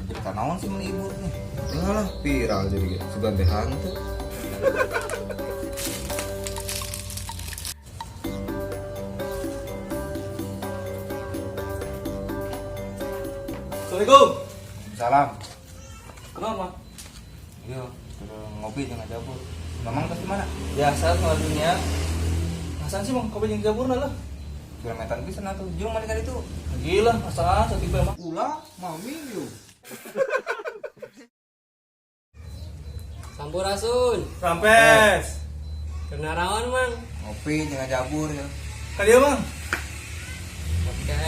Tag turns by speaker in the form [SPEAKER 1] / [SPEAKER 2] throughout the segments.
[SPEAKER 1] cerita naon sih menghibur nih. Tinggal viral jadi sebagai hantu.
[SPEAKER 2] Assalamualaikum.
[SPEAKER 1] Salam.
[SPEAKER 2] Kenapa?
[SPEAKER 1] Iya, suruh ngopi jangan jabur. Mamang terus mana?
[SPEAKER 2] Biasa kalau dunia. Masan sih mang kopi jeung jaburna lah.
[SPEAKER 1] Kilometer pisan atuh. Jeung mana kali itu?
[SPEAKER 2] Gila, masa setipe mah.
[SPEAKER 1] Ulah, mami yuk.
[SPEAKER 3] Sampurasun.
[SPEAKER 2] Rampes.
[SPEAKER 3] Kenarawan, Mang.
[SPEAKER 1] Ngopi jangan jabur ya.
[SPEAKER 2] Ka dieu mang.
[SPEAKER 3] Oke.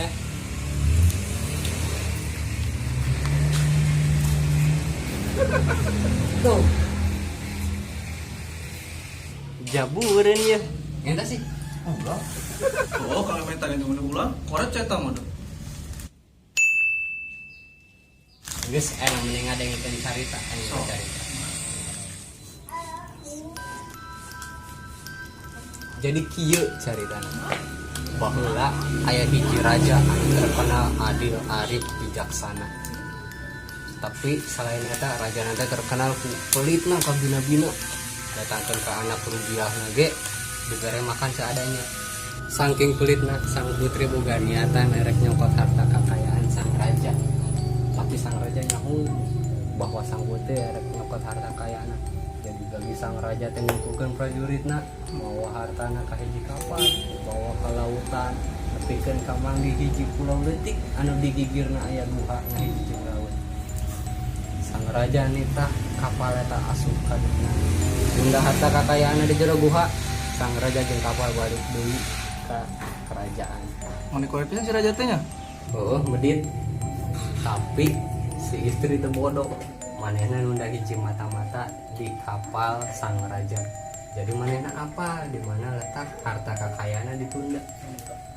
[SPEAKER 3] Tuh. Jabureun ya. Eta sih.
[SPEAKER 1] Ulah.
[SPEAKER 2] Oh, kalau mental itu mana ulang, korek cetak mah.
[SPEAKER 3] Geus mending ada yang carita, carita. Jadi kieu caritana. Baheula aya hiji raja anu terkenal adil, arif, bijaksana. Tapi selain eta raja nanti terkenal ku pelitna ka bina-bina. Datangkeun ka anak rubiahna ge dibere makan seadanya. Saking pelitna sang putri boga niatan erek nyokot harta kekayaan sang raja. Tapi sang raja nyaho bahwa sang putri erek nyokot harta kekayaanna. Jadi bagi sang raja teh ngumpulkeun prajuritna mawa hartana ka hiji kapal, bawa ka lautan, nepikeun ka manggi hiji pulau leutik anu digigirna aya guha na hiji jeung laut. Sang raja nitah kapal eta asup ka dina. Mundah harta kekayaanna di jero guha, sang raja jeung kapal balik deui ka kerajaan.
[SPEAKER 2] Mana korek pisan si raja teh nya?
[SPEAKER 3] Oh, medit. Tapi si istri teu bodoh. Manehna nunda hiji mata-mata di kapal sang raja. Jadi manehna apa? Di mana letak harta kekayaanna ditunda.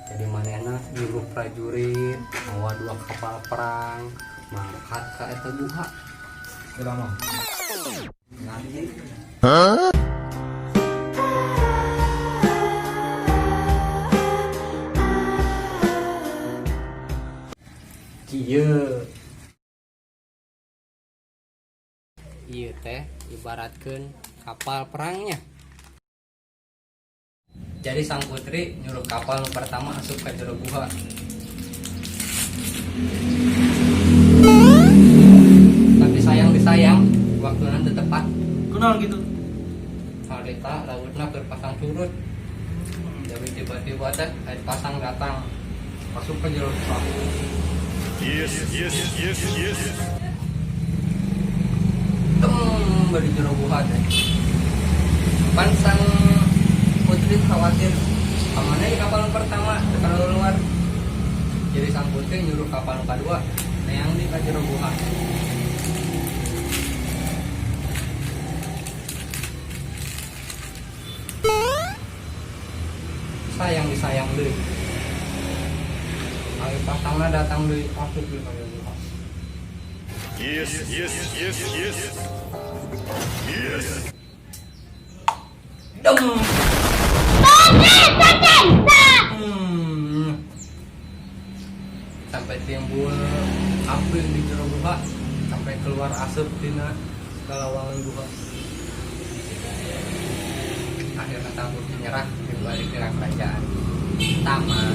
[SPEAKER 3] Jadi manehna nyuruh prajurit mawa 2 kapal perang mangkat ka eta guha.
[SPEAKER 1] Udah mau.
[SPEAKER 3] Kieu ieu teh ibaratkeun kapal perangnya. Jadi sang putri nyuruh kapal pertama asup ke jero guha. Tapi sayang disayang waktu nanti tepat.
[SPEAKER 2] Kenal gitu.
[SPEAKER 3] Harita lautna berpasang surut. Jadi tiba-tiba teh air pasang datang masuk ke jero guha.
[SPEAKER 4] Yes.
[SPEAKER 3] Beri jero guha teh. Pan sang putri khawatir kemana di kapal pertama kalau luar. Jadi sang putri nyuruh kapal kedua yang di jero guha. Sayang deui. Ayo pasangna datang deui masuk di jero guha.
[SPEAKER 4] Yes.
[SPEAKER 3] Dong. Sampai timbul api di jero guha, sampai keluar asap dina kalawangan guha. Akhirnya sang putri nyerah kembali ke kerajaan. Tamat.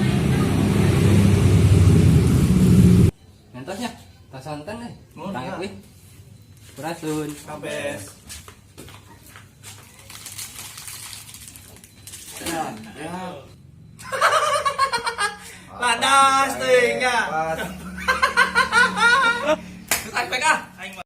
[SPEAKER 3] Mentosnya, tas santan deh. Tangkap wih. Berasun.
[SPEAKER 2] Rampes. Panas teuing nya. Terus aing pega aing mah.